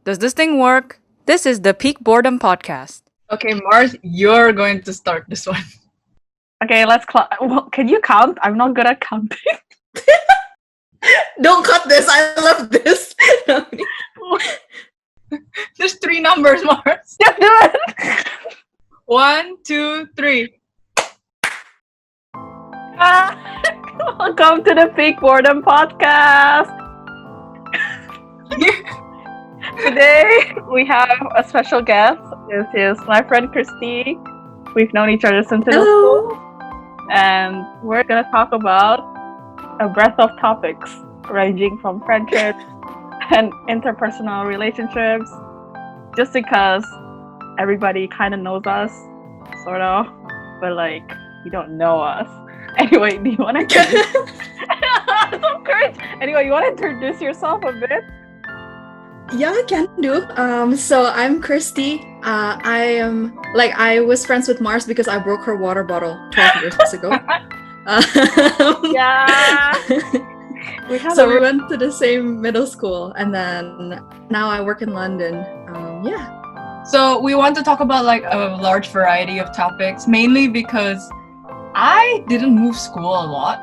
Does this thing work? This is the Peak Boredom Podcast. Okay, Mars, you're going to start this one. Okay, let's can you count? I'm not good at counting. Don't cut this. I love this. There's 3 numbers, Mars. Just do it. 1, 2, 3. Welcome to the Peak Boredom Podcast. Today we have a special guest. This is my friend Christy. We've known each other since middle school, and we're gonna talk about a breadth of topics ranging from friendships and interpersonal relationships. Just because everybody kind of knows us, sort of, but like you don't know us. Anyway, do you want to? So cringe. Anyway, you want to introduce yourself a bit? Yeah, I can do. So I'm Christy. I was friends with Mars because I broke her water bottle 12 years ago. Yeah. So we went to the same middle school, and then now I work in London. So we want to talk about like a large variety of topics, mainly because I didn't move school a lot.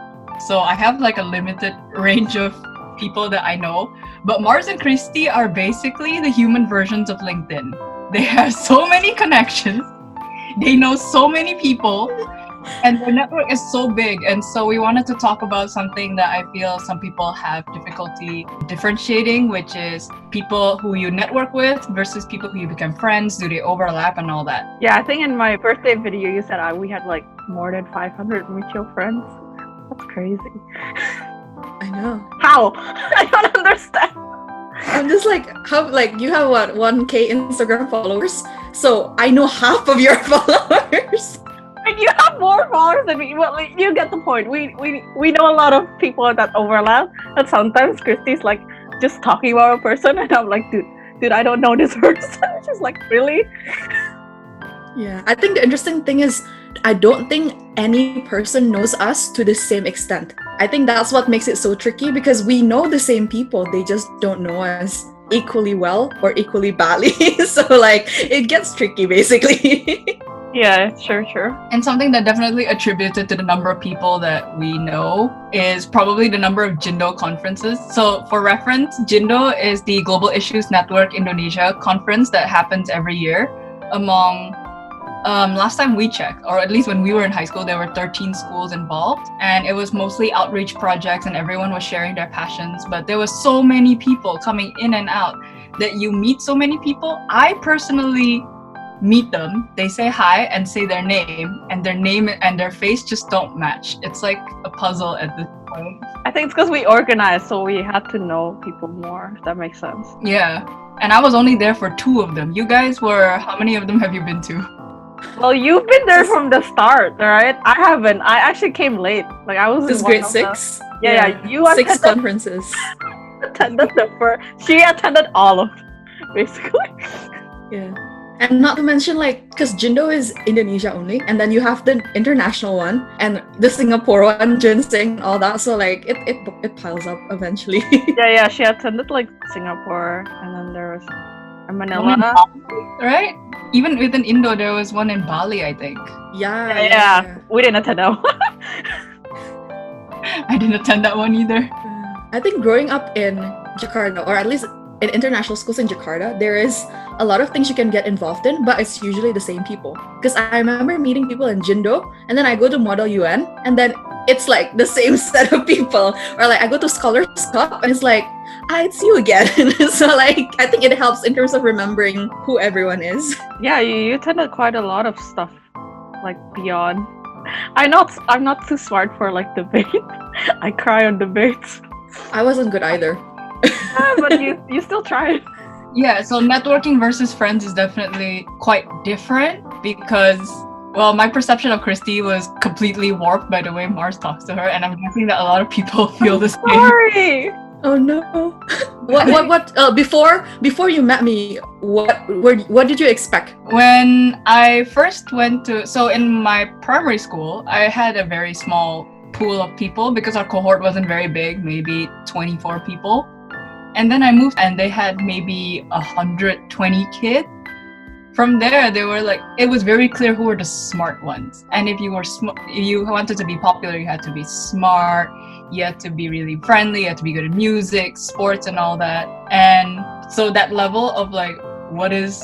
So I have like a limited range of people that I know. But Mars and Christy are basically the human versions of LinkedIn. They have so many connections. They know so many people. And their network is so big. And so we wanted to talk about something that I feel some people have difficulty differentiating, which is people who you network with versus people who you become friends. Do they overlap and all that? Yeah, I think in my birthday video you said we had like more than 500 mutual friends. That's crazy. I know. How? I don't understand. I'm just like, how? Like you have what 1K Instagram followers, so I know half of your followers. Like you have more followers than me. Well, like, you get the point. We know a lot of people that overlap, and sometimes Christy's like just talking about a person, and I'm like, dude, I don't know this person. She's like, really? Yeah, I think the interesting thing is I don't think any person knows us to the same extent. I think that's what makes it so tricky because we know the same people, they just don't know us equally well or equally badly. So like it gets tricky basically. Yeah, sure. And something that definitely attributed to the number of people that we know is probably the number of Jindo conferences. So for reference, Jindo is the Global Issues Network Indonesia conference that happens every year among last time we checked, or at least when we were in high school, there were 13 schools involved, and it was mostly outreach projects and everyone was sharing their passions. But there was so many people coming in and out that you meet so many people. I personally meet them, they say hi and say their name and their face just don't match. It's like a puzzle at this point. I think it's because we organized, so we had to know people more, if that makes sense. Yeah, and I was only there for 2 of them. You guys were, how many of them have you been to? Well, you've been there from the start, right? I haven't. I actually came late. Like I was. This in grade 6. Yeah. You 6 conferences. attended the first. She attended all of them, basically. Yeah. And not to mention, like, because Jindo is Indonesia only, and then you have the international one, and the Singapore one, ginseng, all that. So, like, it piles up eventually. Yeah. She attended, like, Singapore, and then there was Manila. Right? Even within Indo, there was one in Bali, I think. Yeah. We didn't attend that one. I didn't attend that one either. I think growing up in Jakarta, or at least in international schools in Jakarta, there is a lot of things you can get involved in, but it's usually the same people. Because I remember meeting people in Jindo, and then I go to Model UN, and then it's like the same set of people. Or like I go to Scholars Cup, and it's like, it's you again. So like I think it helps in terms of remembering who everyone is. Yeah, you attended quite a lot of stuff, like beyond. I'm not too smart for like debate. I cry on debates. I wasn't good either. Yeah, but you still tried. Yeah, so networking versus friends is definitely quite different because, well, my perception of Christy was completely warped by the way Mars talks to her, and I'm guessing that a lot of people feel the same. Sorry. Oh no. What before you met me, what did you expect? When I first went to, so in my primary school, I had a very small pool of people because our cohort wasn't very big, maybe 24 people. And then I moved and they had maybe 120 kids. From there, they were like, it was very clear who were the smart ones. And if you were if you wanted to be popular, you had to be smart, you had to be really friendly, you had to be good at music, sports, and all that. And so that level of like, what is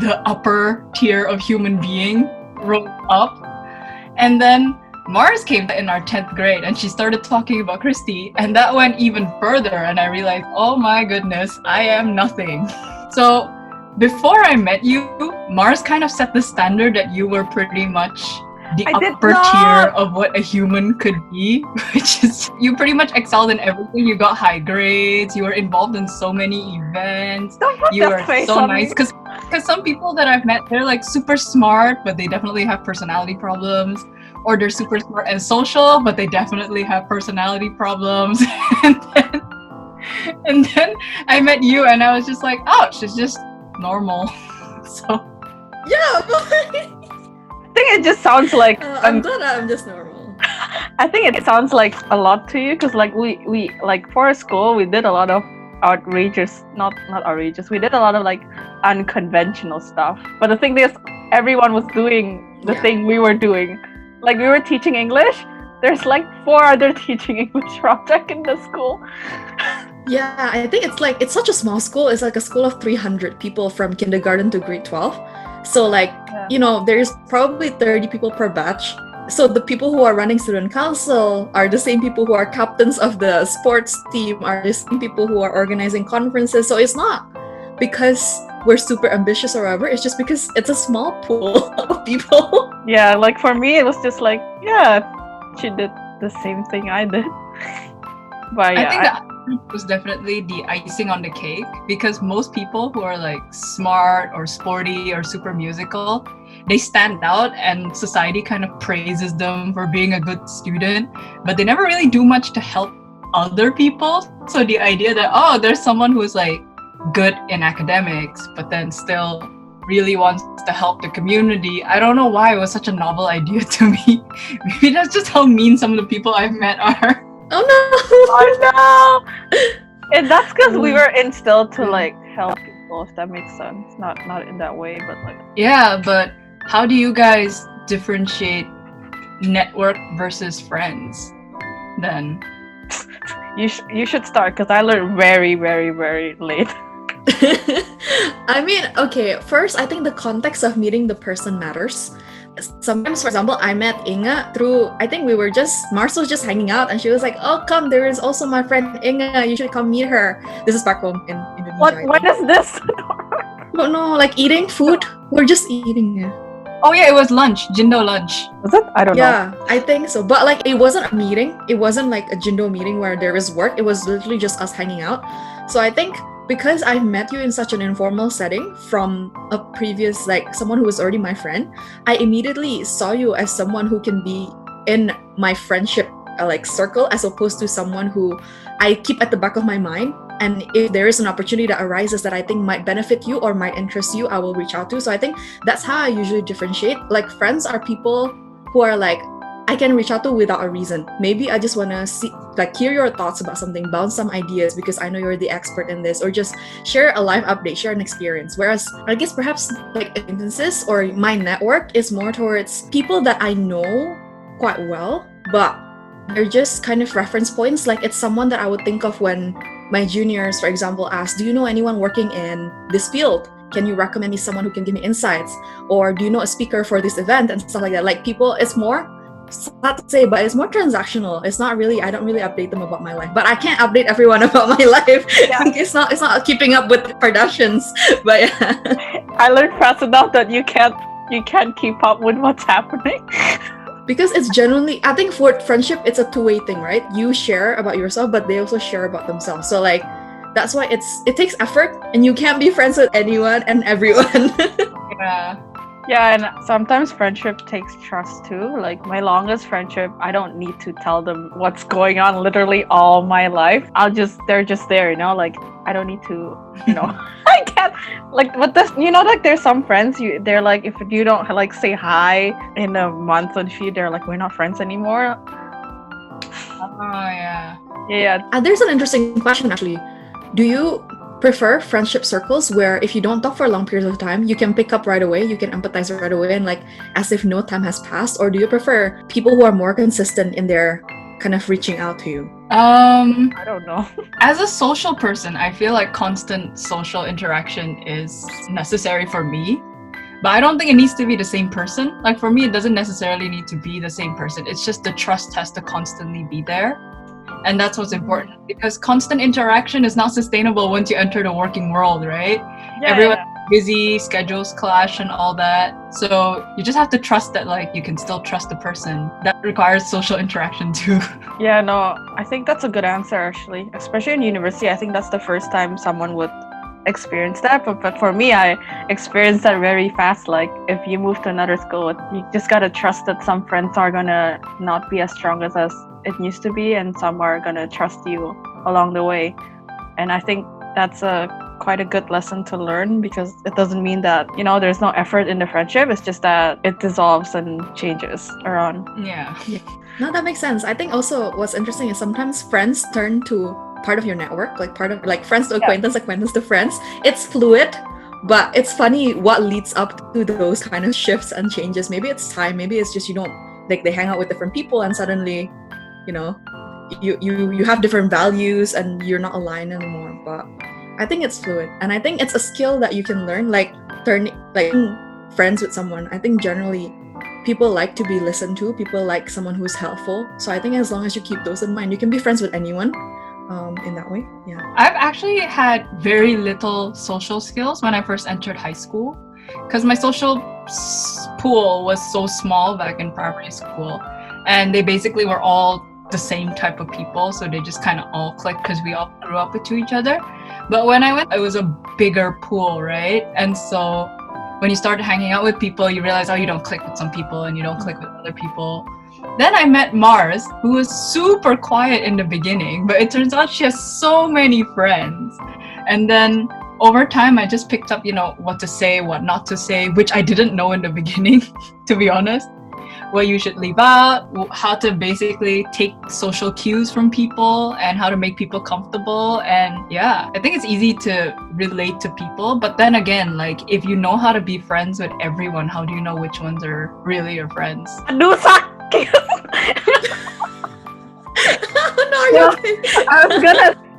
the upper tier of human being rose up. And then Mars came in our 10th grade and she started talking about Christy, and that went even further. And I realized, oh my goodness, I am nothing. So before I met you, Mars kind of set the standard that you were pretty much the upper tier of what a human could be, which is you pretty much excelled in everything. You got high grades, you were involved in so many events, you were so nice. Because some people that I've met, they're like super smart, but they definitely have personality problems. Or they're super smart and social, but they definitely have personality problems. and then I met you and I was just like, oh, she's just normal. So Yeah, I think it just sounds like I'm glad I'm just normal. I think it sounds like a lot to you because like we like for school we did a lot of outrageous, not outrageous. We did a lot of like unconventional stuff. But the thing is, everyone was doing the thing we were doing. Like we were teaching English. There's like 4 other teaching English projects in the school. Yeah, I think it's such a small school. It's like a school of 300 people from kindergarten to grade 12. So like, you know, there's probably 30 people per batch. So the people who are running student council are the same people who are captains of the sports team, are the same people who are organizing conferences. So it's not because we're super ambitious or whatever. It's just because it's a small pool of people. Yeah, like for me, it was just like, yeah, she did the same thing I did. But yeah, I think that was definitely the icing on the cake, because most people who are like smart or sporty or super musical, they stand out and society kind of praises them for being a good student, but they never really do much to help other people. So the idea that, oh, there's someone who's like good in academics, but then still really wants to help the community, I don't know why it was such a novel idea to me. Maybe that's just how mean some of the people I've met are. Oh no! I know. And that's because we were instilled to like help people, if that makes sense. Not in that way, but like. Yeah, but how do you guys differentiate network versus friends then? You should start, because I learned very, very, very late. I mean, okay, first, I think the context of meeting the person matters. Sometimes, for example, I met Inga through, I think Mars was just hanging out and she was like, oh, come, there is also my friend Inga, you should come meet her. This is back home in Indonesia. When is this? Oh no, like eating food? We're just eating it. Oh yeah, it was lunch, Jindo lunch. Was it? I don't know. Yeah, I think so. But like, it wasn't a meeting. It wasn't like a Jindo meeting where there is work. It was literally just us hanging out. So I think because I met you in such an informal setting from a previous, like someone who was already my friend, I immediately saw you as someone who can be in my friendship like circle, as opposed to someone who I keep at the back of my mind. And if there is an opportunity that arises that I think might benefit you or might interest you, I will reach out to. So I think that's how I usually differentiate. Like friends are people who are like, I can reach out to without a reason. Maybe I just want to see, like, hear your thoughts about something, bounce some ideas because I know you're the expert in this, or just share a live update, share an experience. Whereas I guess perhaps like instances or my network is more towards people that I know quite well, but they're just kind of reference points. Like it's someone that I would think of when my juniors, for example, ask, do you know anyone working in this field? Can you recommend me someone who can give me insights? Or do you know a speaker for this event and stuff like that? Like people, it's more, not to say, but it's more transactional. It's not really, I don't really update them about my life, but I can't update everyone about my life. Yeah. It's not keeping up with the Kardashians. But yeah. I learned fast enough that you can't keep up with what's happening. Because it's genuinely, I think for friendship, it's a two-way thing, right? You share about yourself, but they also share about themselves. So like, that's why it takes effort, and you can't be friends with anyone and everyone. Yeah, and sometimes friendship takes trust too. Like my longest friendship, I don't need to tell them what's going on literally all my life. They're just there, you know, like I don't need to, you know, I can't, like, with this, you know, like there's some friends, they're like, if you don't like say hi in a month on feed, they're like, we're not friends anymore. Oh, yeah. Yeah. There's an interesting question actually. Do you prefer friendship circles where if you don't talk for long periods of time, you can pick up right away, you can empathize right away, and like as if no time has passed? Or do you prefer people who are more consistent in their kind of reaching out to you? I don't know. As a social person, I feel like constant social interaction is necessary for me. But I don't think it needs to be the same person. Like for me, it doesn't necessarily need to be the same person. It's just the trust has to constantly be there. And that's what's important, because constant interaction is not sustainable once you enter the working world, right? Everyone's busy, schedules clash and all that. So you just have to trust that like you can still trust the person. That requires social interaction too. Yeah, no, I think that's a good answer actually. Especially in university, I think that's the first time someone would experience that. But for me, I experienced that very fast. Like if you move to another school, you just gotta trust that some friends are gonna not be as strong as it used to be, and some are gonna trust you along the way. And I think that's quite a good lesson to learn, because it doesn't mean that, you know, there's no effort in the friendship. It's just that it dissolves and changes around. Yeah. No, that makes sense. I think also what's interesting is sometimes friends turn to part of your network, like part of like friends to acquaintance, acquaintance to friends. It's fluid, but it's funny what leads up to those kind of shifts and changes. Maybe it's time, maybe it's just you don't like they hang out with different people and suddenly, you know, you have different values and you're not aligned anymore. But I think it's fluid, and I think it's a skill that you can learn, like turning like friends with someone. I think generally people like to be listened to, people like someone who's helpful. So I think as long as you keep those in mind, you can be friends with anyone in that way. Yeah. I've actually had very little social skills when I first entered high school, because my social pool was so small back in primary school, and they basically were all the same type of people, so they just kind of all clicked because we all grew up to each other. But when I went, it was a bigger pool, right? And so when you start hanging out with people, you realize, oh, you don't click with some people and you don't click with other people. Then I met Mars, who was super quiet in the beginning, but it turns out she has so many friends. And then over time, I just picked up, you know, what to say, what not to say, which I didn't know in the beginning, to be honest. What you should leave out, how to basically take social cues from people, and how to make people comfortable. And yeah, I think it's easy to relate to people. But then again, like if you know how to be friends with everyone, how do you know which ones are really your friends? Aduh, sakit. No, you're okay.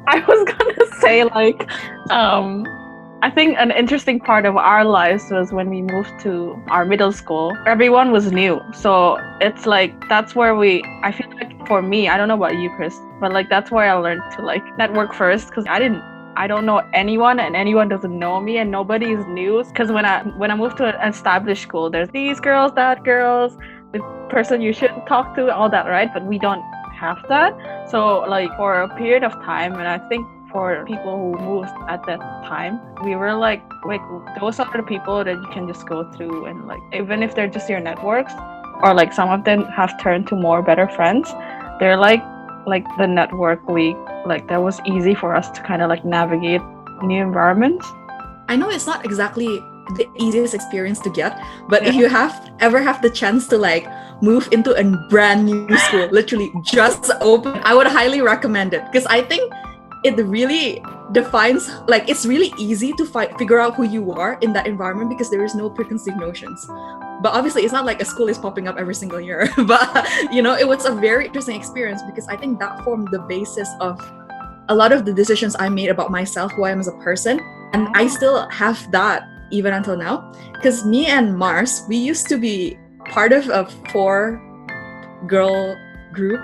I was gonna say like I think an interesting part of our lives was when we moved to our middle school. Everyone was new. So it's like, that's where I feel like for me, I don't know about you, Chris, but like that's where I learned to like network first, because I don't know anyone and anyone doesn't know me and nobody is new. Because when I moved to an established school, there's these girls, that girls, the person you should talk to, all that, right? But we don't have that. So like for a period of time, and I think for people who moved at that time, we were like those are the people that you can just go through, and like even if they're just your networks, or like some of them have turned to more better friends, they're like the network that was easy for us to kind of like navigate new environments. I know it's not exactly the easiest experience to get, but if you ever have the chance to like move into a brand new school, literally just open, I would highly recommend it, because I think it really defines, like it's really easy to figure out who you are in that environment, because there is no preconceived notions. But obviously it's not like a school is popping up every single year. But you know, it was a very interesting experience, because I think that formed the basis of a lot of the decisions I made about myself, who I am as a person. And I still have that even until now, because me and Mars, we used to be part of a 4-girl group.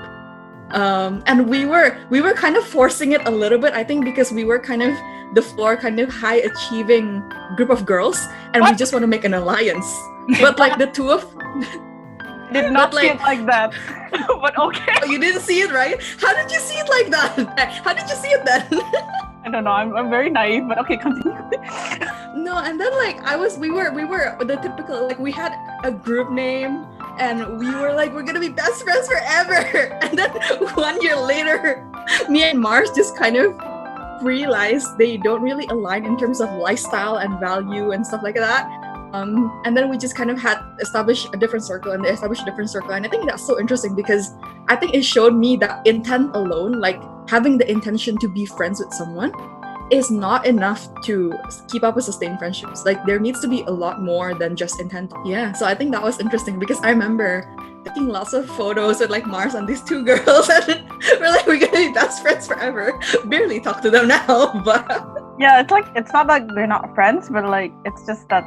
And we were kind of forcing it a little bit, I think, because we were kind of the floor kind of high achieving group of girls, and we just want to make an alliance. But like the two of did not see it like that. But okay. Oh, you didn't see it, right? How did you see it like that? How did you see it then? I don't know. I'm very naive, but okay, continue. No, and then like we were the typical, like we had a group name, and we were like, we're gonna be best friends forever. And then 1 year later, me and Mars just kind of realized they don't really align in terms of lifestyle and value and stuff like that. And then we just kind of had established a different circle, and they established a different circle. And I think that's so interesting, because I think it showed me that intent alone, like having the intention to be friends with someone, is not enough to keep up with sustained friendships. Like there needs to be a lot more than just intent. Yeah, so I think that was interesting because I remember taking lots of photos with like Mars and these two girls, and then we're like, we're gonna be best friends forever. Barely talk to them now, but Yeah, it's like it's not like they're not friends, but like it's just that.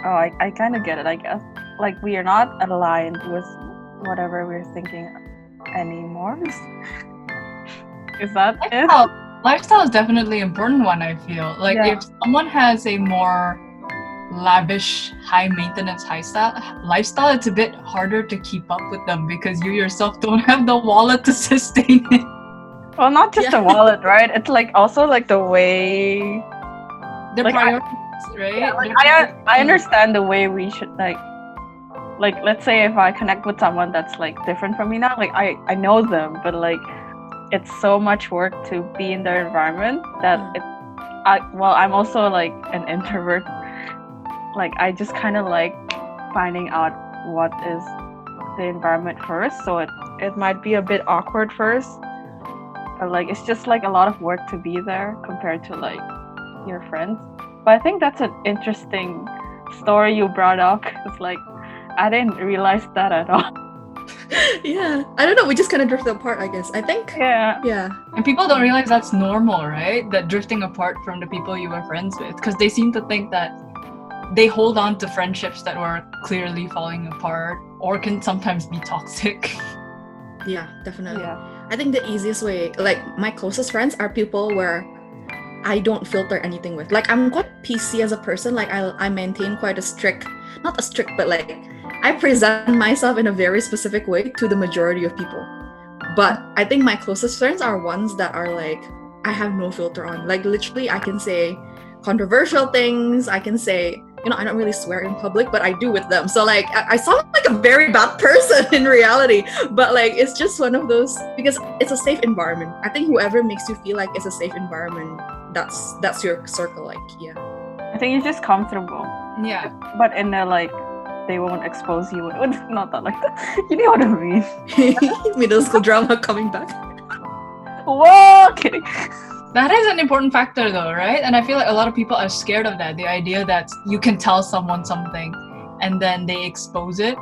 Oh, I kind of get it. I guess like we are not aligned with whatever we're thinking anymore. Is that it? Lifestyle is definitely an important one, I feel. Like Yeah. if someone has a more lavish, high maintenance lifestyle, it's a bit harder to keep up with them because you yourself don't have the wallet to sustain it. Well, not just the wallet, right? It's like also like the way. The Like, priorities, right? Yeah, like They're I understand the way we should like let's say if I connect with someone that's like different from me now, like I know them, but like it's so much work to be in their environment that I'm also like an introvert. Like I just kind of like finding out what is the environment first, so it might be a bit awkward first, but like it's just like a lot of work to be there compared to like your friends. But I think that's an interesting story you brought up. It's like I didn't realize that at all. yeah, I don't know. We just kind of drifted apart, I guess. I think. Yeah. Yeah. And people don't realize that's normal, right? That drifting apart from the people you were friends with, because they seem to think that they hold on to friendships that were clearly falling apart or can sometimes be toxic. Yeah, definitely. Yeah. I think the easiest way, like my closest friends are people where I don't filter anything with. Like I'm quite PC as a person. Like I maintain quite a strict, not a strict, but like I present myself in a very specific way to the majority of people. But I think my closest friends are ones that are like, I have no filter on. Like literally I can say controversial things. I can say, I don't really swear in public, but I do with them. So like I sound like a very bad person in reality, but like it's just one of those, because it's a safe environment. I think whoever makes you feel like it's a safe environment, that's your circle. Like yeah. I think you're just comfortable. Yeah. But in a like they won't expose you. Not that like that. You know what I mean? Middle school drama coming back. Whoa, kidding. That is an important factor though, right? And I feel like a lot of people are scared of that. The idea that you can tell someone something and then they expose it.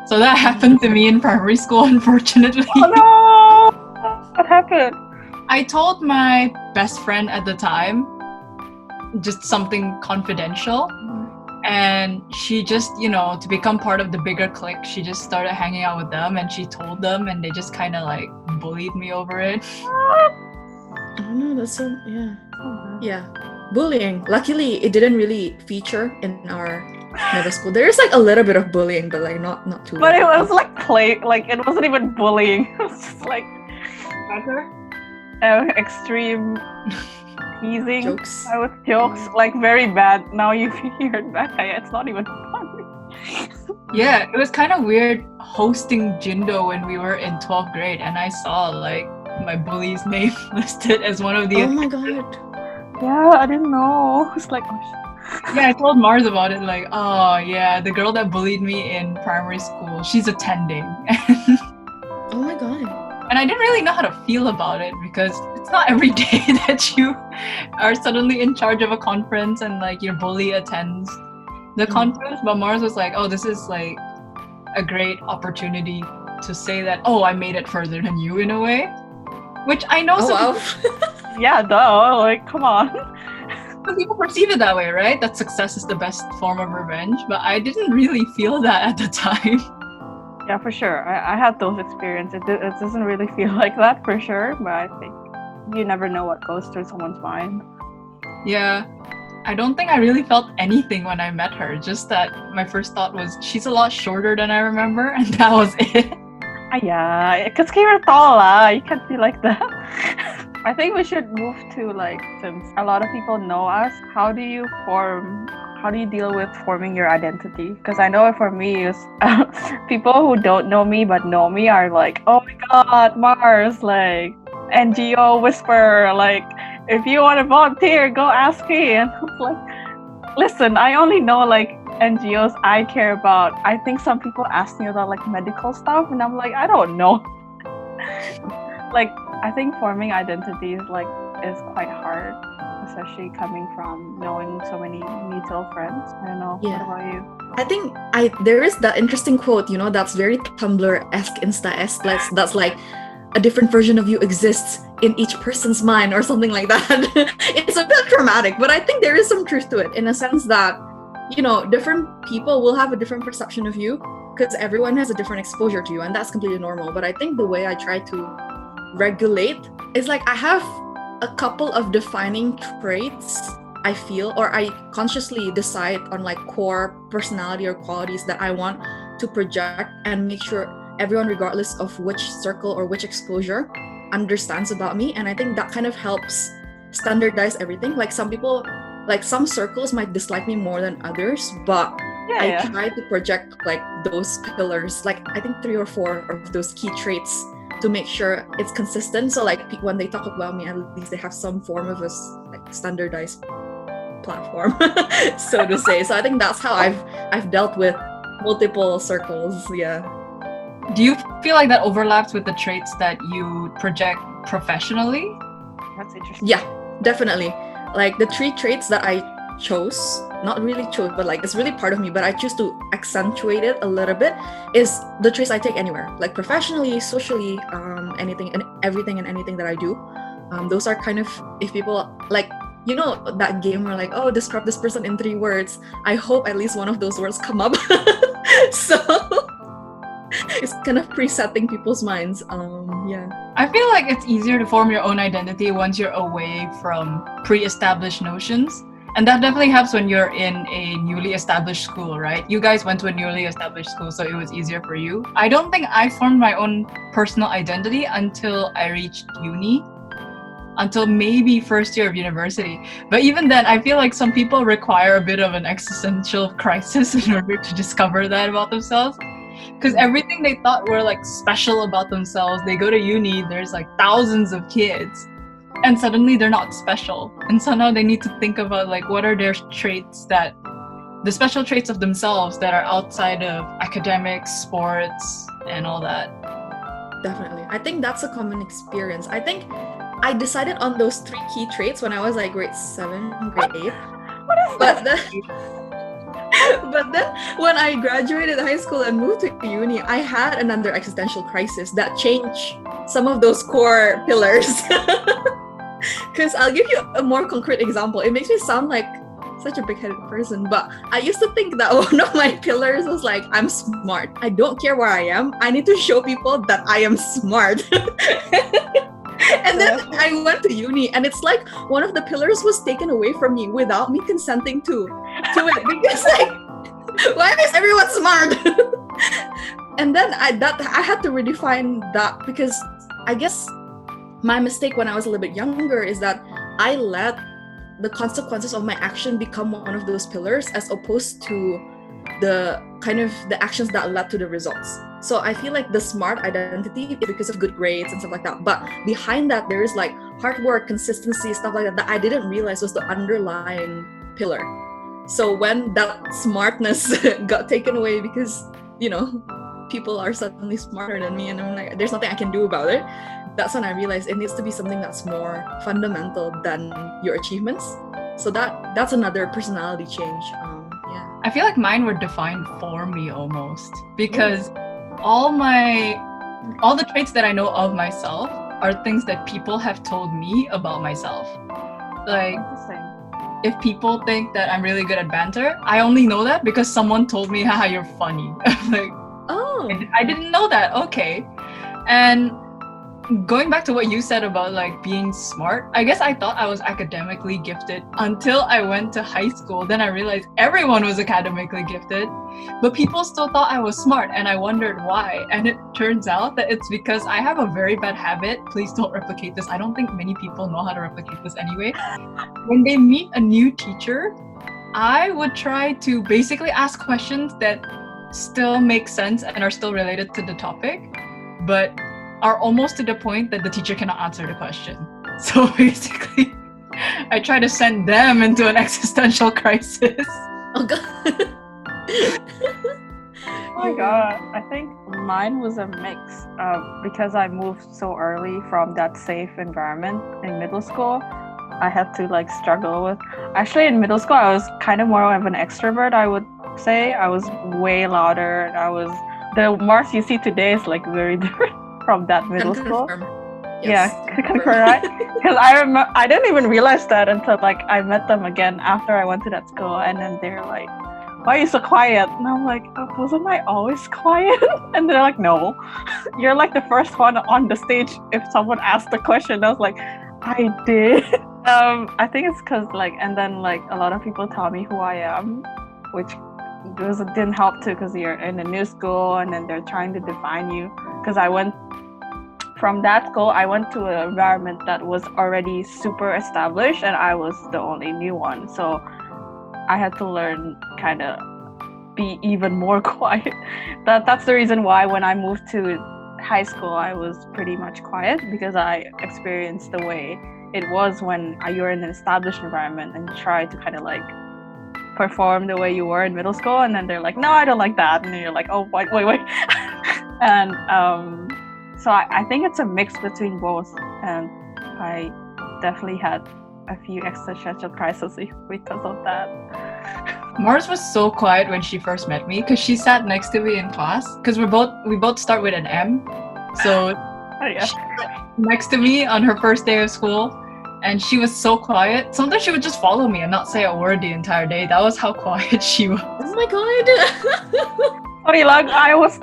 So that happened to me in primary school, unfortunately. Oh no! What happened? I told my best friend at the time just something confidential. And she just, to become part of the bigger clique, she just started hanging out with them and she told them and they just kind of like bullied me over it. Oh no, that's so yeah. Bullying. Luckily, it didn't really feature in our middle school. There is like a little bit of bullying, but like not too. But it was like like it wasn't even bullying. It was just like extreme teasing. Jokes. With jokes, like very bad. Now you hear it back, it's not even funny. Yeah, it was kind of weird hosting Jindo when we were in 12th grade and I saw like my bully's name listed as one of the. Oh my god. Yeah, I didn't know. It's like, oh shit. Yeah, I told Mars about it. Like, oh yeah, the girl that bullied me in primary school, she's attending. Oh my god. And I didn't really know how to feel about it because it's not every day that you are suddenly in charge of a conference and like your bully attends the conference. But Mars was like, oh, this is like a great opportunity to say that, oh, I made it further than you in a way. Which I know Yeah, duh. Like, come on. some people perceive it that way, right? That success is the best form of revenge. But I didn't really feel that at the time. Yeah, for sure. I had those experiences. It doesn't really feel like that for sure, but I think you never know what goes through someone's mind. Yeah. I don't think I really felt anything when I met her. Just that my first thought was, she's a lot shorter than I remember, and that was it. Yeah, because you're tall, you can't be like that. I think we should move to like, since a lot of people know us, how do you deal with forming your identity? Because I know for me, people who don't know me but know me are like, oh my god, Mars, like NGO whisper, like if you want to volunteer, go ask me. And I was like, listen, I only know like NGOs I care about. I think some people ask me about like medical stuff and I'm like, I don't know. Like, I think forming identity is like is quite hard, especially coming from knowing so many mutual friends. I don't know. Yeah. What about you? I think there is that interesting quote, that's very Tumblr-esque, Insta-esque. That's like a different version of you exists in each person's mind or something like that. It's a bit dramatic, but I think there is some truth to it in a sense that, different people will have a different perception of you because everyone has a different exposure to you, and that's completely normal. But I think the way I try to regulate is like I have a couple of defining traits I feel, or I consciously decide on like core personality or qualities that I want to project and make sure everyone, regardless of which circle or which exposure, understands about me. And I think that kind of helps standardize everything. Like some people, like some circles might dislike me more than others, but I try to project like those pillars, like I think 3 or 4 of those key traits to make sure it's consistent. So like when they talk about me, at least they have some form of a like standardized platform, so to say. So I think that's how I've dealt with multiple circles. Yeah. Do you feel like that overlaps with the traits that you project professionally? That's interesting. Yeah, definitely. Like the 3 traits that I chose, not really chose, but like it's really part of me, but I choose to accentuate it a little bit, is the traits I take anywhere, like professionally, socially, anything and everything and anything that I do. Those are kind of, if people like, that game where like, oh, describe this person in 3 words. I hope at least one of those words come up. So it's kind of presetting people's minds. Yeah. I feel like it's easier to form your own identity once you're away from pre-established notions. And that definitely helps when you're in a newly established school, right? You guys went to a newly established school, so it was easier for you. I don't think I formed my own personal identity until I reached uni, until maybe first year of university. But even then, I feel like some people require a bit of an existential crisis in order to discover that about themselves. Because everything they thought were like special about themselves, they go to uni, there's like thousands of kids, and suddenly they're not special. And so now they need to think about like what are their traits, that the special traits of themselves that are outside of academics, sports, and all that. Definitely. I think that's a common experience. I think I decided on those 3 key traits when I was like grade 7, grade 8. What is But that? But then when I graduated high school and moved to uni, I had another existential crisis that changed some of those core pillars. Because I'll give you a more concrete example. It makes me sound like such a big-headed person, but I used to think that one of my pillars was like, I'm smart. I don't care where I am. I need to show people that I am smart. And then I went to uni, and it's like one of the pillars was taken away from me without me consenting to it, because like, why is everyone smart? And then I had to redefine that, because I guess my mistake when I was a little bit younger is that I let the consequences of my action become one of those pillars, as opposed to the kind of the actions that led to the results. So I feel like the smart identity is because of good grades and stuff like that. But behind that, there is like hard work, consistency, stuff like that I didn't realize was the underlying pillar. So when that smartness got taken away because, people are suddenly smarter than me, and I'm like, there's nothing I can do about it. That's when I realized it needs to be something that's more fundamental than your achievements. So that's another personality change. Yeah. I feel like mine were defined for me almost, because all the traits that I know of myself are things that people have told me about myself. Like, if people think that I'm really good at banter, I only know that because someone told me, haha, you're funny. Like, oh, I didn't know that. Okay. And going back to what you said about like being smart, I guess I thought I was academically gifted until I went to high school. Then I realized everyone was academically gifted, but people still thought I was smart, and I wondered why. And it turns out that it's because I have a very bad habit. Please don't replicate this. I don't think many people know how to replicate this anyway. When they meet a new teacher, I would try to basically ask questions that still make sense and are still related to the topic, but are almost to the point that the teacher cannot answer the question. So basically, I try to send them into an existential crisis. Oh god. Oh my god. I think mine was a mix because I moved so early from that safe environment in middle school. I had to like struggle with. Actually, in middle school, I was kind of more of an extrovert. I would say I was way louder, and the Mars you see today is like very different from that middle school. Yes, Yeah, confirm, right? Because I didn't even realize that until like I met them again after I went to that school, and then they're like, "Why are you so quiet?" And I'm like, "Oh, wasn't I always quiet?" And they're like, "No, you're like the first one on the stage if someone asked the question." I was like, "I did." I think it's because like, and then like a lot of people tell me who I am, which didn't help too because you're in a new school and then they're trying to define you. Because from that school, I went to an environment that was already super established and I was the only new one. So I had to learn kind of be even more quiet. That's the reason why when I moved to high school, I was pretty much quiet because I experienced the way it was when you're in an established environment and you try to kind of like perform the way you were in middle school, and then they're like, "No, I don't like that," and then you're like, "Oh, wait." And so I think it's a mix between both, and I definitely had a few existential crises because of that. Mars was so quiet when she first met me because she sat next to me in class because we both start with an M, so Yeah. she sat next to me on her first day of school, and she was so quiet. Sometimes she would just follow me and not say a word the entire day. That was how quiet she was. Oh my god. Sorry, like I was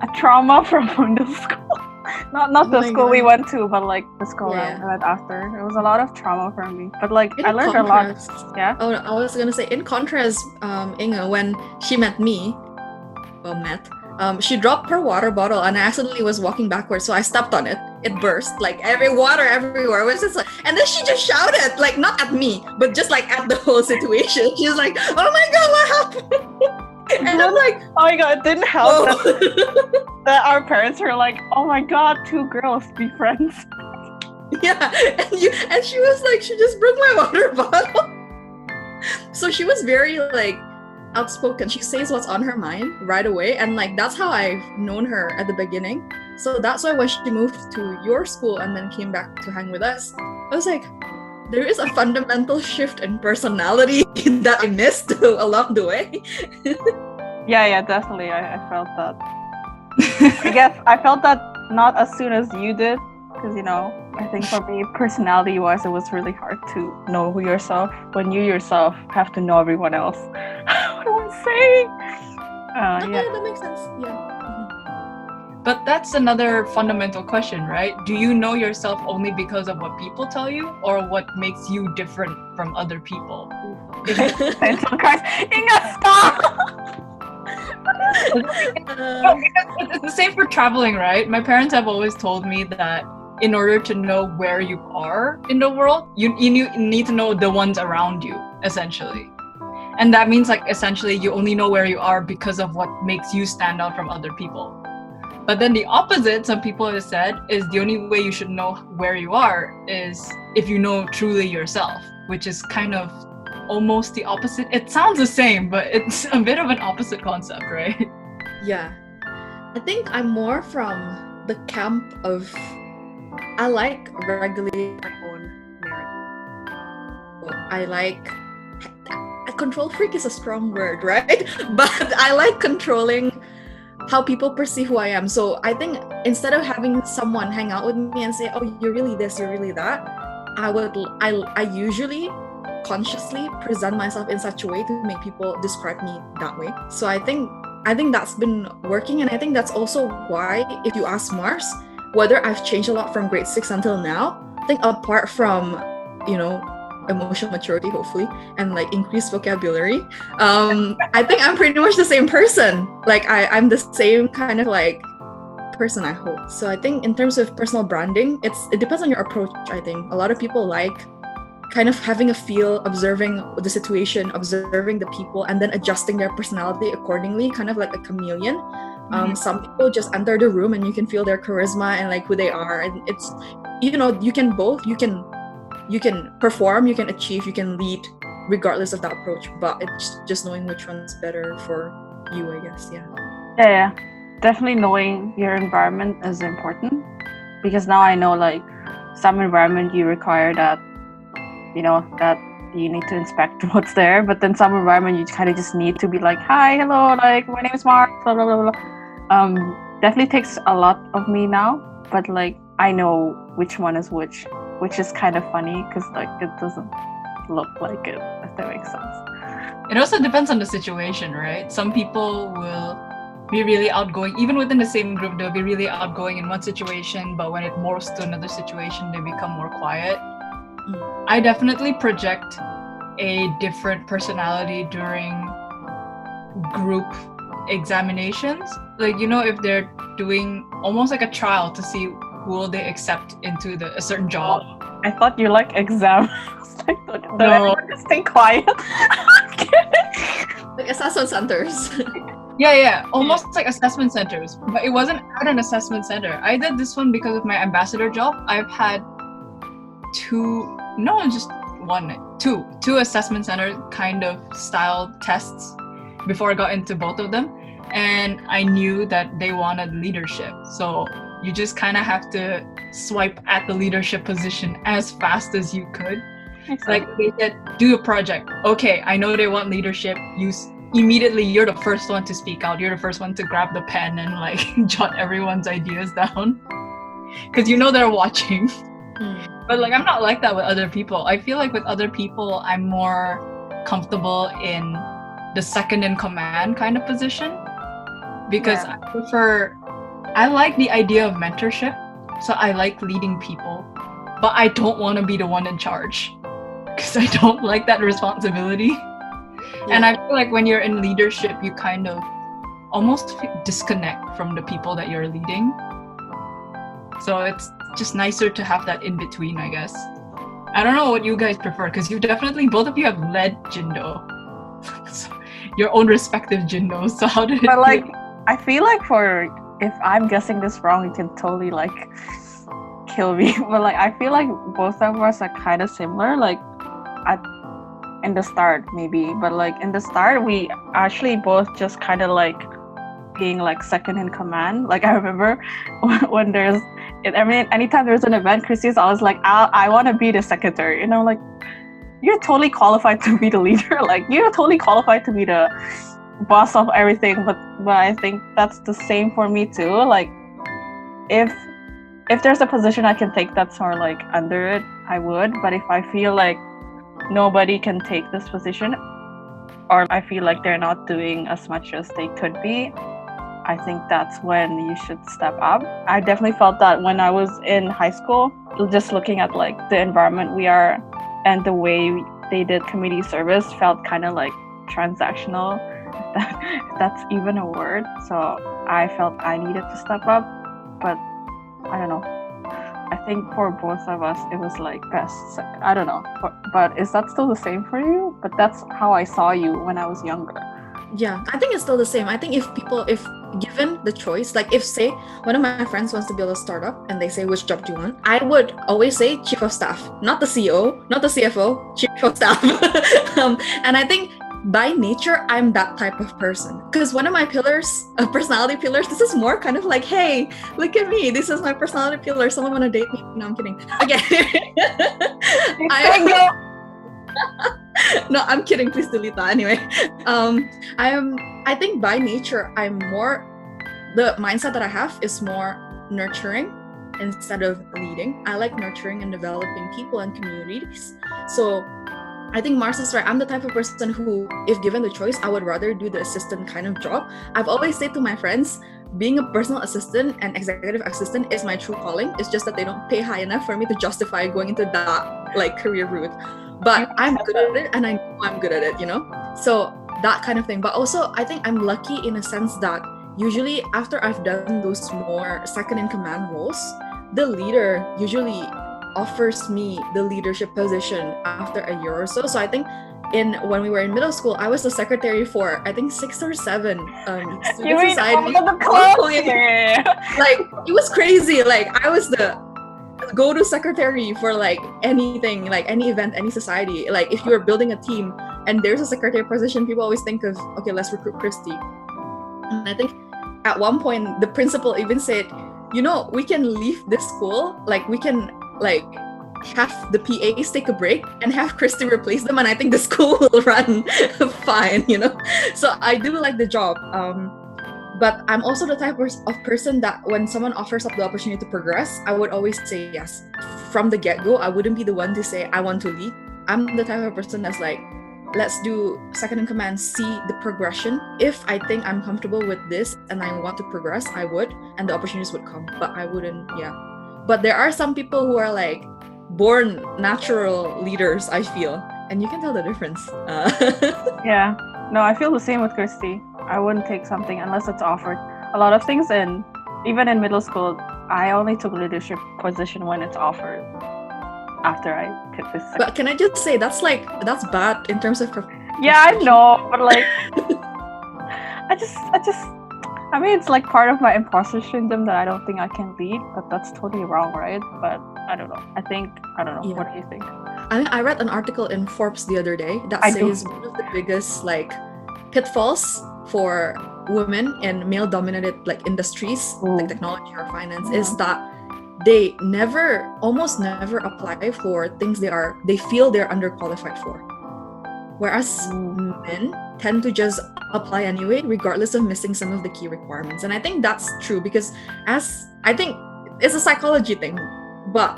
a trauma from middle school. Not the school we went to, but like the school that I went after. It was a lot of trauma for me. But like I learned a lot. Yeah. Oh, I was gonna say in contrast, Inga, when she met me, she dropped her water bottle and I accidentally was walking backwards, so I stepped on it. It burst, like water everywhere. It was just like, and then she just shouted, like not at me, but just like at the whole situation. She was like, "Oh my god, what happened?" And I'm like, "Oh my god, it didn't help that our parents were like, 'Oh my god, two girls be friends.'" Yeah, and she was like, she just broke my water bottle. So she was very like outspoken. She says what's on her mind right away, and like that's how I've known her at the beginning. So that's why when she moved to your school and then came back to hang with us, I was like, there is a fundamental shift in personality that I missed along the way. Yeah, definitely. I felt that. I guess I felt that not as soon as you did, because I think for me, personality-wise, it was really hard to know yourself when you yourself have to know everyone else. What am I saying? Yeah, that makes sense. Yeah. But that's another fundamental question, right? Do you know yourself only because of what people tell you, or what makes you different from other people? Inga, stop! It's the same for traveling, right? My parents have always told me that in order to know where you are in the world, you need to know the ones around you, essentially. And that means like essentially you only know where you are because of what makes you stand out from other people. But then the opposite, some people have said, is the only way you should know where you are is if you know truly yourself, which is kind of almost the opposite. It sounds the same, but it's a bit of an opposite concept, right? Yeah. I think I'm more from the camp of I like regulating my own narrative. A control freak is a strong word, right? But I like controlling how people perceive who I am. So I think instead of having someone hang out with me and say, "Oh, you're really this, you're really that," I usually consciously present myself in such a way to make people describe me that way. So I think that's been working, and I think that's also why, if you ask Mars whether I've changed a lot from grade 6 until now, I think apart from emotional maturity, hopefully, and like increased vocabulary, I think I'm pretty much the same person. Like I'm the same kind of like person, I hope. So I think in terms of personal branding, it depends on your approach. I think a lot of people like kind of having a feel, observing the situation, observing the people, and then adjusting their personality accordingly, kind of like a chameleon. Some people just enter the room and you can feel their charisma and like who they are, and it's you can perform, you can achieve, you can lead regardless of that approach, but it's just knowing which one's better for you, I guess. Yeah. definitely knowing your environment is important, because now I know like some environment you require that, that you need to inspect what's there, but then some environment you kind of just need to be like, hi, hello, like my name is Mark, blah blah blah blah. Definitely takes a lot of me now, but like I know which one is which is kind of funny because like it doesn't look like it, if that makes sense. It also depends on the situation, right? Some people will be really outgoing, even within the same group. They'll be really outgoing in one situation, but when it morphs to another situation, they become more quiet. I definitely project a different personality during group examinations. Like, if they're doing almost like a trial to see who will they accept into a certain job. I thought you like exam. I was like, don't No. everyone just stay quiet. Like assessment centers. Yeah, almost like assessment centers. But it wasn't at an assessment center. I did this one because of my ambassador job. I've had two assessment center kind of style tests before I got into both of them. And I knew that they wanted leadership. So you just kind of have to swipe at the leadership position as fast as you could. Like they said, do a project. Okay, I know they want leadership. Immediately you're the first one to speak out. You're the first one to grab the pen and like jot everyone's ideas down. Because they're watching. But like I'm not like that with other people. I feel like with other people I'm more comfortable in the second in command kind of position. Because I like the idea of mentorship. So I like leading people. But I don't want to be the one in charge. Because I don't like that responsibility. Yeah. And I feel like when you're in leadership, you kind of almost disconnect from the people that you're leading. So it's just nicer to have that in between, I guess. I don't know what you guys prefer, because both of you have led Jindo. So, your own respective Jindos. So how did it feel? I feel like if I'm guessing this wrong, you can totally like kill me. But like I feel like both of us are kind of similar. Like in the start maybe, but like in the start we actually both just kind of like being like second in command. Like I remember when anytime there's an event, Christy's always like, I want to be the secretary. Like you're totally qualified to be the leader. Like you're totally qualified to be the boss of everything. But I think that's the same for me too. Like if there's a position I can take that's more like under it, I would. But if I feel like nobody can take this position, or I feel like they're not doing as much as they could be, I think that's when you should step up. I definitely felt that when I was in high school, just looking at like the environment we are and the way they did community service felt kind of like transactional, if that's even a word. So I felt I needed to step up, but I don't know. I think for both of us, it was like best. I don't know, but is that still the same for you? But that's how I saw you when I was younger. Yeah, I think it's still the same. I think if given the choice, like if say one of my friends wants to build a startup and they say, which job do you want? I would always say chief of staff, not the CEO, not the CFO, chief of staff. And I think by nature, I'm that type of person. Because one of my pillars, personality pillars, this is more kind of like, hey, look at me. This is my personality pillar. Someone want to date me? No, I'm kidding. Okay. No, I'm kidding. Please delete that. Anyway, I think by nature, the mindset that I have is more nurturing instead of leading. I like nurturing and developing people and communities. So I think Mars is right. I'm the type of person who, if given the choice, I would rather do the assistant kind of job. I've always said to my friends, being a personal assistant and executive assistant is my true calling. It's just that they don't pay high enough for me to justify going into that like career route. But I'm good at it, and I know I'm good at it, So that kind of thing. But also, I think I'm lucky in a sense that usually after I've done those more second in command roles, the leader usually offers me the leadership position after a year or so. So I think when we were in middle school, I was the secretary for I think 6 or 7 student society. Like it was crazy. Like I was the go-to secretary for like anything, like any event, any society. Like if you were building a team and there's a secretary position, people always think of, okay, let's recruit Christy. And I think at one point the principal even said, we can leave this school, like we can like have the PAs take a break and have Christy replace them, and I think the school will run fine, So I do like the job. But I'm also the type of person that when someone offers up the opportunity to progress, I would always say yes. From the get-go, I wouldn't be the one to say I want to lead. I'm the type of person that's like, let's do second in command, see the progression. If I think I'm comfortable with this and I want to progress, I would, and the opportunities would come. But I wouldn't, yeah. But there are some people who are like born natural leaders, I feel, and you can tell the difference. Yeah. No, I feel the same with Christy. I wouldn't take something unless it's offered. A lot of things, even in middle school, I only took leadership position when it's offered. After I hit this. But can I just say that's bad in terms of. Yeah, I know, but like, I mean, it's like part of my imposter syndrome that I don't think I can lead, but that's totally wrong, right? But I don't know. I don't know. Yeah. What do you think? I read an article in Forbes the other day that says one of the biggest like pitfalls for women in male-dominated like industries, like technology or finance, is that they almost never apply for things they feel they're underqualified for. Whereas men tend to just apply anyway, regardless of missing some of the key requirements. And I think that's true because I think it's a psychology thing. But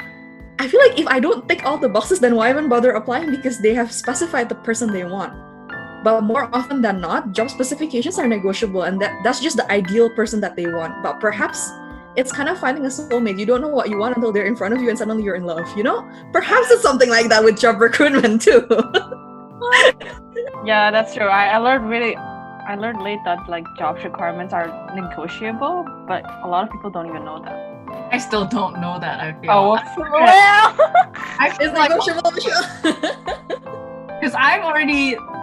I feel like if I don't tick all the boxes, then why even bother applying? Because they have specified the person they want. But more often than not, job specifications are negotiable, and that's just the ideal person that they want. But perhaps it's kind of finding a soulmate. You don't know what you want until they're in front of you and suddenly you're in love, Perhaps it's something like that with job recruitment too. Yeah, that's true. I learned late that like job requirements are negotiable, but a lot of people don't even know that. I still don't know that, I feel. Oh, well. It's negotiable. Because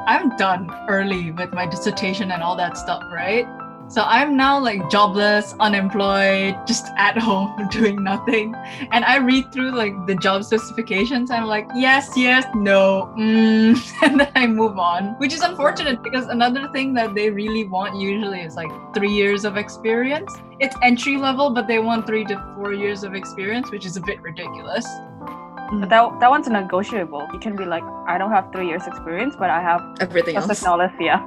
I'm done early with my dissertation and all that stuff, right? So I'm now like jobless, unemployed, just at home doing nothing. And I read through like the job specifications and I'm like, yes, no, and then I move on, which is unfortunate because another thing that they really want usually is like 3 years of experience. It's entry level, but they want 3 to 4 years of experience, which is a bit ridiculous. But that one's negotiable. You can be like, I don't have 3 years experience, but I have everything else. Knowledge. Yeah.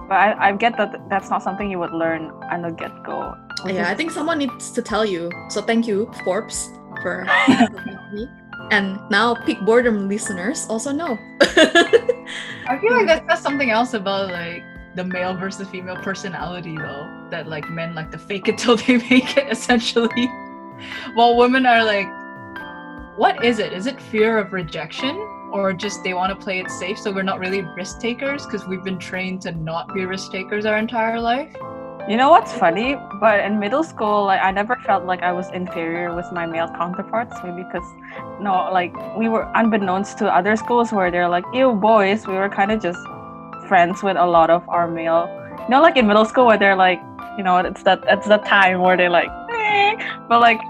But I get that that's not something you would learn on the get-go. Yeah, I think someone needs to tell you. So thank you, Forbes, for helping me. And now peak boredom listeners also know. I feel like that says something else about like the male versus female personality though. That like men like to fake it till they make it essentially. While women are like, what is it? Is it fear of rejection? Or just they want to play it safe, so we're not really risk takers because we've been trained to not be risk takers our entire life? You know what's funny? But in middle school, like I never felt like I was inferior with my male counterparts. Maybe because we were unbeknownst to other schools where they're like, ew, boys. We were kind of just friends with a lot of our male. Like in middle school where they're like, it's that time where they're like, but like,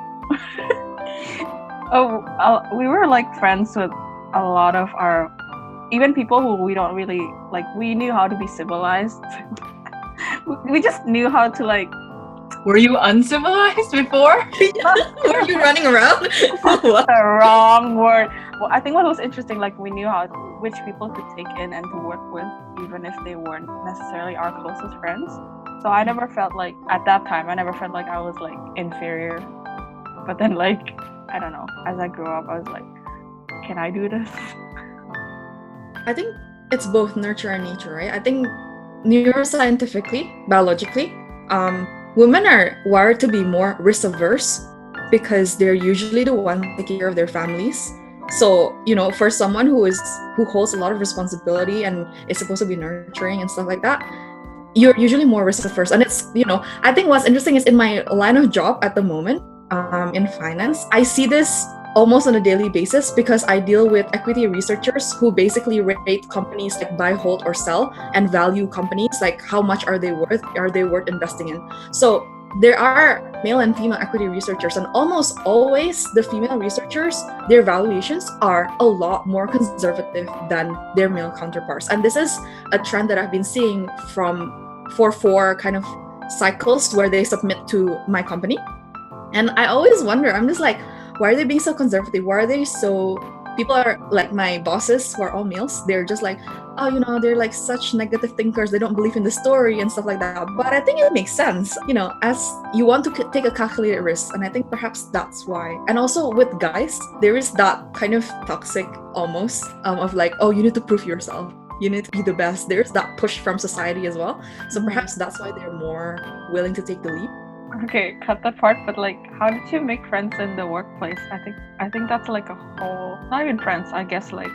we were like friends with a lot of our, even people who we don't really like. We knew how to be civilized. We just knew how to like. Were you uncivilized before? Were you running around? What? The wrong word. Well, I think what was interesting, like we knew which people to take in and to work with, even if they weren't necessarily our closest friends. So I never felt like at that time. I never felt like I was like inferior. But then like I don't know. As I grew up, I was like, can I do this? I think it's both nurture and nature, right? I think neuroscientifically, biologically, women are wired to be more risk averse because they're usually the ones taking care of their families. So, for someone who holds a lot of responsibility and is supposed to be nurturing and stuff like that, you're usually more risk averse. And it's, I think what's interesting is in my line of job at the moment, in finance, I see this almost on a daily basis because I deal with equity researchers who basically rate companies like buy, hold, or sell and value companies like how much are they worth investing in. So there are male and female equity researchers, and almost always the female researchers, their valuations are a lot more conservative than their male counterparts. And this is a trend that I've been seeing for kind of cycles where they submit to my company. And I always wonder, I'm just like, why are they being so conservative? Why are they so... People are like my bosses who are all males. They're just like, oh, you know, they're like such negative thinkers. They don't believe in the story and stuff like that. But I think it makes sense, you know, as you want to take a calculated risk. And I think perhaps that's why. And also with guys, there is that kind of toxic almost of like, oh, you need to prove yourself. You need to be the best. There's that push from society as well. So perhaps that's why they're more willing to take the leap. Okay, cut that part. But like, how did you make friends in the workplace? I think that's like a whole. Not even friends. I guess like,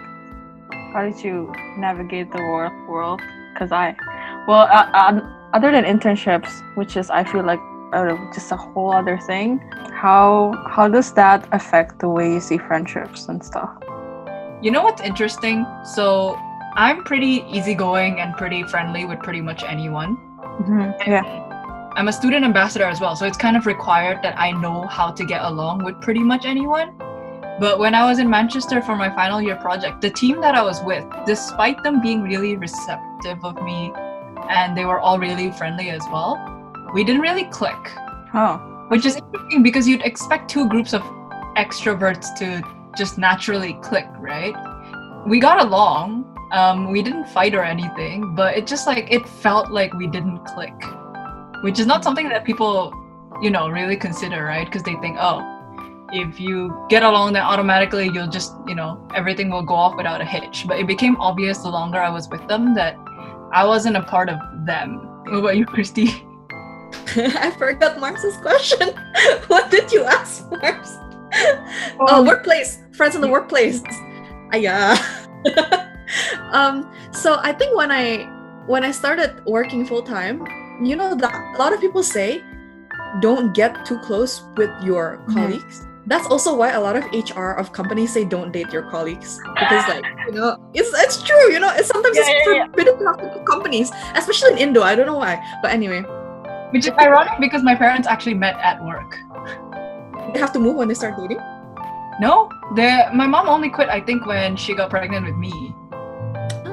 how did you navigate the world? Because other than internships, which is I feel like just a whole other thing. How does that affect the way you see friendships and stuff? You know what's interesting? So I'm pretty easygoing and pretty friendly with pretty much anyone. Yeah. I'm a student ambassador as well, so it's kind of required that I know how to get along with pretty much anyone. But when I was in Manchester for my final year project, the team that I was with, despite them being really receptive of me and they were all really friendly as well, we didn't really click. Oh. Which is interesting because you'd expect two groups of extroverts to just naturally click, right? We got along, we didn't fight or anything, but it just like, it felt like we didn't click. Which is not something that people, you know, really consider, right? Because they think, oh, if you get along, then automatically you'll just, you know, everything will go off without a hitch. But it became obvious the longer I was with them that I wasn't a part of them. What about you, Christy? I forgot Mars's question. What did you ask, Mars? Workplace. Friends in the workplace. Yeah. So I think when I started working full time, you know that a lot of people say don't get too close with your colleagues. That's also why a lot of HR of companies say don't date your colleagues, because like, you know, it's true, you know, it's sometimes forbidden to have to companies, especially in Indo. I don't know why, but anyway. Which is ironic because my parents actually met at work. They have to move when they start dating? No, my mom only quit I think when she got pregnant with me.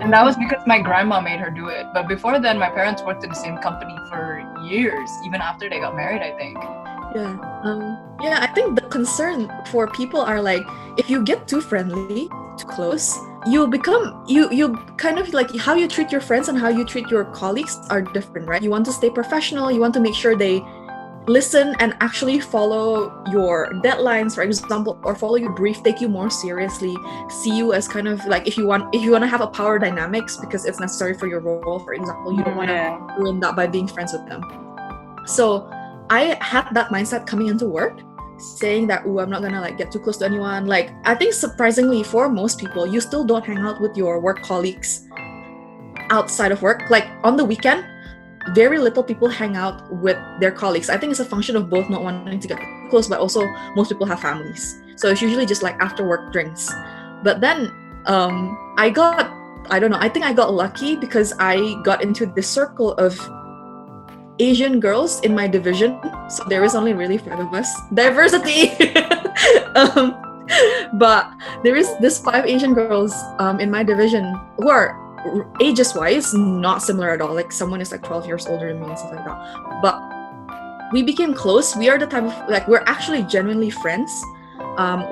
And that was because my grandma made her do it. But before then, my parents worked in the same company for years, even after they got married, I think. Yeah, I think the concern for people are like, if you get too friendly, too close, you become, you kind of like, how you treat your friends and how you treat your colleagues are different, right? You want to stay professional, you want to make sure they listen and actually follow your deadlines, for example, or follow your brief, take you more seriously, see you as kind of like, if you want to have a power dynamics because it's necessary for your role, for example, you don't want to ruin that by being friends with them. So I had that mindset coming into work, saying that, I'm not gonna like get too close to anyone. Like, I think surprisingly for most people, you still don't hang out with your work colleagues outside of work. Like on the weekend, very little people hang out with their colleagues. I think it's a function of both not wanting to get close, but also most people have families. So it's usually just like after work drinks. But then I think I got lucky because I got into this circle of Asian girls in my division. So there is only really 5 of us. Diversity! But there is this 5 Asian girls in my division who are ages wise not similar at all. Like someone is like 12 years older than me and stuff like that, but we became close. We are the type of like, we're actually genuinely friends.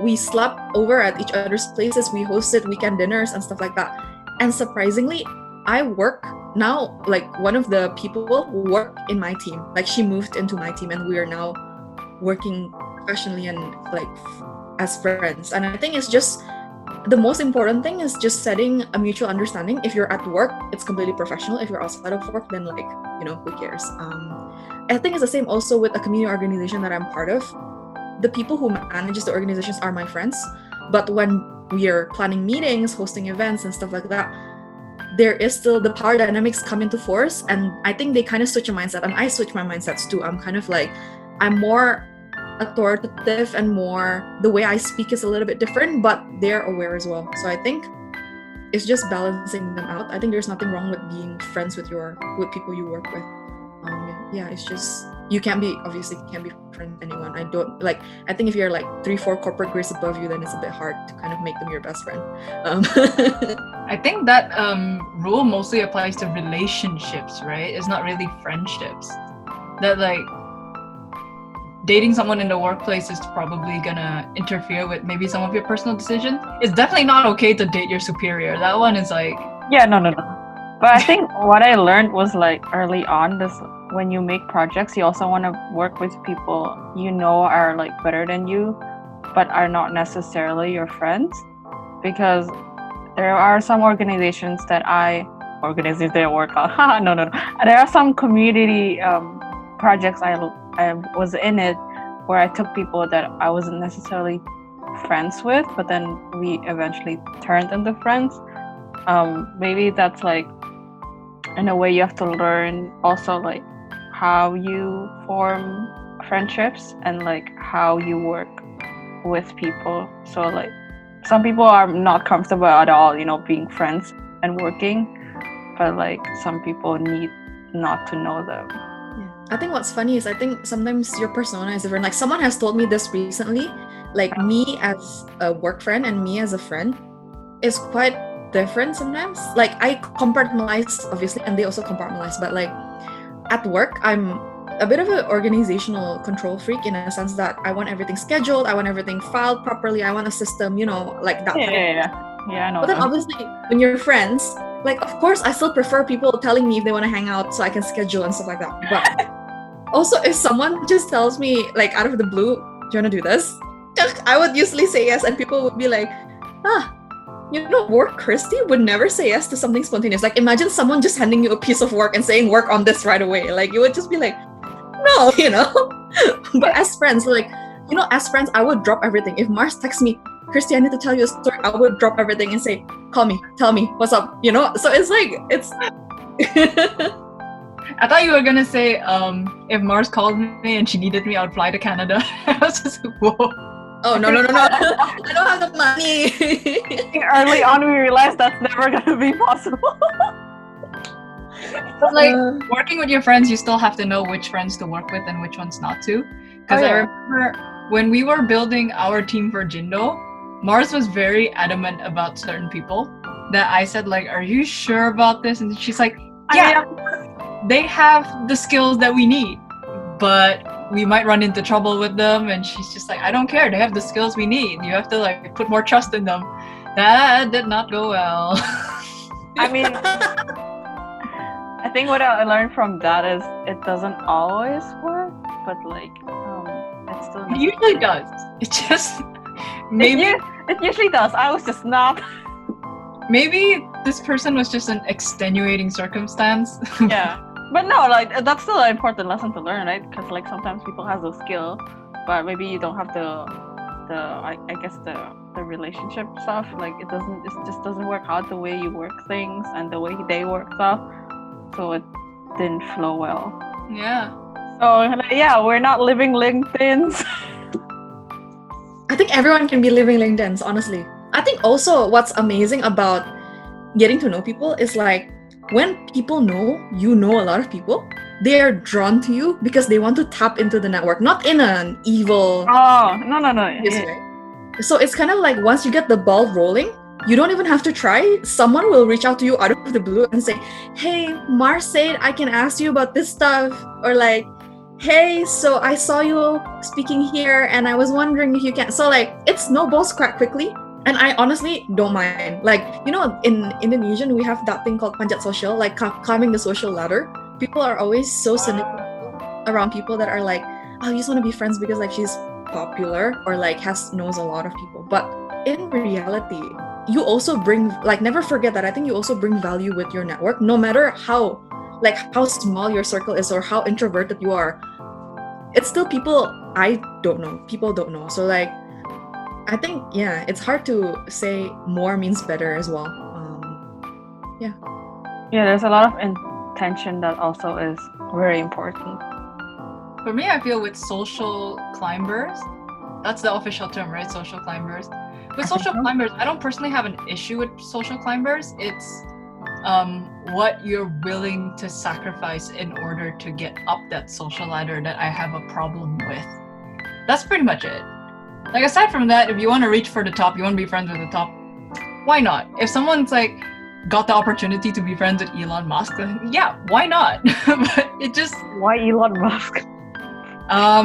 We slept over at each other's places, we hosted weekend dinners and stuff like that. And surprisingly, I work now, like one of the people work in my team, like she moved into my team and we are now working professionally and like as friends. And I think it's just the most important thing is just setting a mutual understanding. If you're at work, it's completely professional. If you're outside of work, then like, you know, who cares? I think it's the same also with a community organization that I'm part of. The people who manages the organizations are my friends, but when we are planning meetings, hosting events and stuff like that, there is still the power dynamics come into force. And I think they kind of switch a mindset, and I switch my mindsets too. I'm kind of like, I'm more authoritative and more, the way I speak is a little bit different, but they're aware as well. So I think it's just balancing them out. I think there's nothing wrong with being friends with people you work with. It's just, you can't be friends with anyone. I think if you're like 3-4 corporate grades above you, then it's a bit hard to kind of make them your best friend. I think that rule mostly applies to relationships, right? It's not really friendships. that like dating someone in the workplace is probably gonna interfere with maybe some of your personal decisions. It's definitely not okay to date your superior. That one is like, Yeah, no. But I think what I learned was like early on, this when you make projects, you also want to work with people you know are like better than you, but are not necessarily your friends, because there are some organizations that I work on. No. There are some community projects I was in it where I took people that I wasn't necessarily friends with, but then we eventually turned into friends. Maybe that's like, in a way, you have to learn also like how you form friendships and like how you work with people. So like some people are not comfortable at all, being friends and working, but like some people need not to know them. I think what's funny is I think sometimes your persona is different. Like someone has told me this recently, like me as a work friend and me as a friend is quite different sometimes. Like I compartmentalize obviously, and they also compartmentalize, but like at work I'm a bit of an organizational control freak in a sense that I want everything scheduled, I want everything filed properly, I want a system, like that. Yeah, I know. But then obviously when you're friends, like of course I still prefer people telling me if they want to hang out so I can schedule and stuff like that. But also if someone just tells me like out of the blue, do you want to do this? I would usually say yes, and people would be like, work Christy would never say yes to something spontaneous. Like imagine someone just handing you a piece of work and saying work on this right away. Like you would just be like, no, But as friends, as friends, I would drop everything. If Mars texts me, Christy, I need to tell you a story, I would drop everything and say, call me, tell me, what's up, So it's like, it's... I thought you were gonna say, if Mars called me and she needed me, I would fly to Canada. I was just, whoa. Oh, no. I don't have the money. Early on, we realized that's never gonna be possible. But like working with your friends, you still have to know which friends to work with and which ones not to. Because I remember when we were building our team for Jindo, Mars was very adamant about certain people that I said like, are you sure about this? And she's like, yeah, they have the skills that we need, but we might run into trouble with them. And she's just like, I don't care, they have the skills we need, you have to like put more trust in them. That did not go well. I mean, I think what I learned from that is it doesn't always work, but like it still it usually does. It just maybe it usually does. I was just not. Maybe this person was just an extenuating circumstance. Yeah, but no, like that's still an important lesson to learn, right? Because like sometimes people have the skill, but maybe you don't have I guess the relationship stuff. Like it just doesn't work out the way you work things and the way they work stuff. So it didn't flow well. Yeah. So we're not living LinkedIns. I think everyone can be living LinkedIns, honestly. I think also what's amazing about getting to know people is like when people know you know a lot of people, they are drawn to you because they want to tap into the network, not in an evil. Oh, no. Way. So it's kind of like once you get the ball rolling, you don't even have to try. Someone will reach out to you out of the blue and say, hey, Mars said I can ask you about this stuff. Or like, hey, so I saw you speaking here and I was wondering if you can. So like, it snowballs quite quickly. And I honestly don't mind. Like, in Indonesian, we have that thing called panjat social, like climbing the social ladder. People are always so cynical around people that are like, oh, you just want to be friends because like she's popular or like knows a lot of people. But in reality, you also bring, like, never forget that I think you also bring value with your network, no matter how small your circle is or how introverted you are. It's still people people don't know. So like, I think, it's hard to say more means better as well. Yeah, there's a lot of intention that also is very important. For me, I feel with social climbers, that's the official term, right? Social climbers. With social climbers, I don't personally have an issue with social climbers. It's what you're willing to sacrifice in order to get up that social ladder that I have a problem with. That's pretty much it. Like, aside from that, if you want to reach for the top, you want to be friends with the top, why not? If someone's like, got the opportunity to be friends with Elon Musk, then yeah, why not? But it just Why Elon Musk? I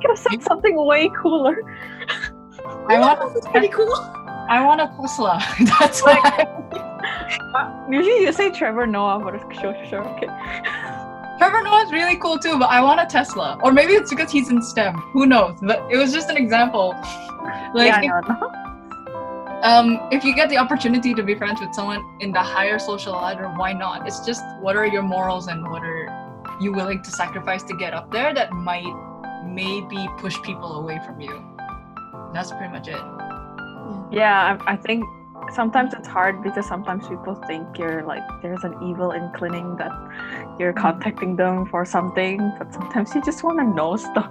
could have said something way cooler. I want That's pretty cool. a Tesla. That's why. Usually you say Trevor Noah, but sure, okay. Trevor Noah's really cool too, but I want a Tesla. Or maybe it's because he's in STEM. Who knows? But it was just an example. Like, Yeah, if you get the opportunity to be friends with someone in the higher social ladder, why not? It's just, what are your morals and what are you willing to sacrifice to get up there that might maybe push people away from you. That's pretty much it. Yeah, I think sometimes it's hard because sometimes people think you're like there's an evil inclining that you're contacting them for something, but sometimes you just want to know stuff.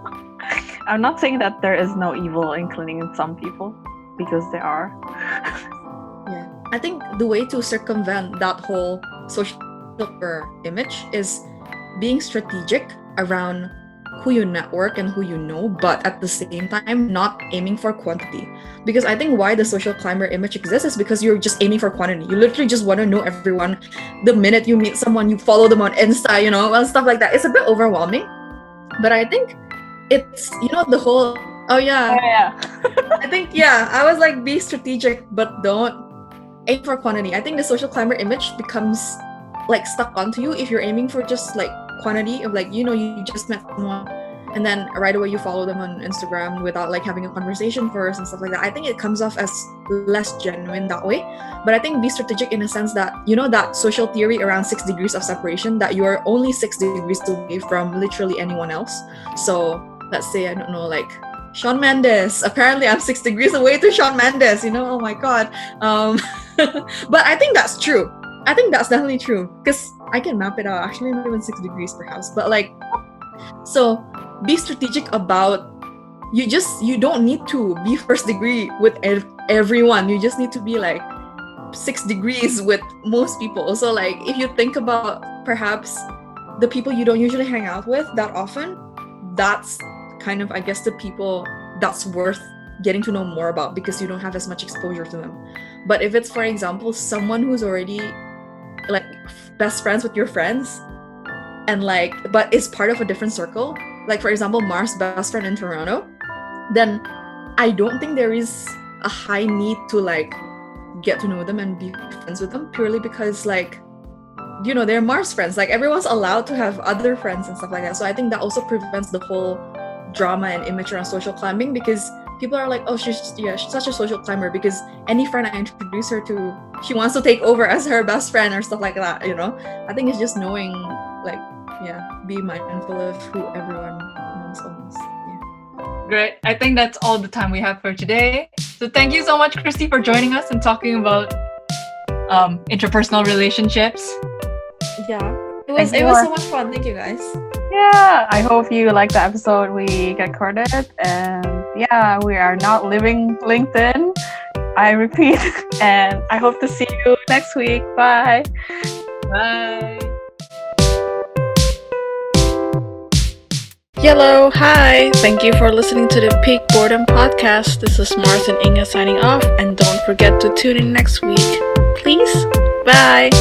I'm not saying that there is no evil inclining in some people, because there are. Yeah, I think the way to circumvent that whole social image is being strategic around who you network and who you know, but at the same time not aiming for quantity. Because I think why the social climber image exists is because you're just aiming for quantity. You literally just want to know everyone. The minute you meet someone, you follow them on Insta, you know, and stuff like that. It's a bit overwhelming, but I think it's, you know, the whole I think I was like, be strategic but don't aim for quantity. I think the social climber image becomes like stuck onto you if you're aiming for just like quantity of like, you know, you just met someone and then right away you follow them on Instagram without like having a conversation first and stuff like that. I think it comes off as less genuine that way. But I think be strategic in a sense that, you know, that social theory around 6 degrees of separation, that you are only 6 degrees away from literally anyone else. So let's say, I don't know, like Shawn Mendes. Apparently I'm 6 degrees away to Shawn Mendes, you know, oh my god. But I think that's true. I think that's definitely true because I can map it out. Actually, not even 6 degrees per house, but like, so be strategic about, you don't need to be first degree with everyone. You just need to be like 6 degrees with most people. So like, if you think about perhaps the people you don't usually hang out with that often, that's kind of, I guess, the people that's worth getting to know more about because you don't have as much exposure to them. But if it's, for example, someone who's already like best friends with your friends and like, but is part of a different circle, like for example Mar's best friend in Toronto, then I don't think there is a high need to like get to know them and be friends with them, purely because like, you know, they're Mar's friends. Like everyone's allowed to have other friends and stuff like that. So I think that also prevents the whole drama and image around social climbing, because people are like, oh, she's such a social climber because any friend I introduce her to, she wants to take over as her best friend or stuff like that, you know? I think it's just knowing, like, be mindful of who everyone knows almost. Yeah. Great. I think that's all the time we have for today. So thank you so much, Christy, for joining us and talking about interpersonal relationships. Yeah, it was so much fun. Thank you, guys. Yeah, I hope you liked the episode we recorded. And yeah, we are not living LinkedIn, I repeat. And I hope to see you next week. Bye. Bye. Hello, hi. Thank you for listening to the Peak Boredom Podcast. This is Mars and Inga signing off. And don't forget to tune in next week. Please. Bye.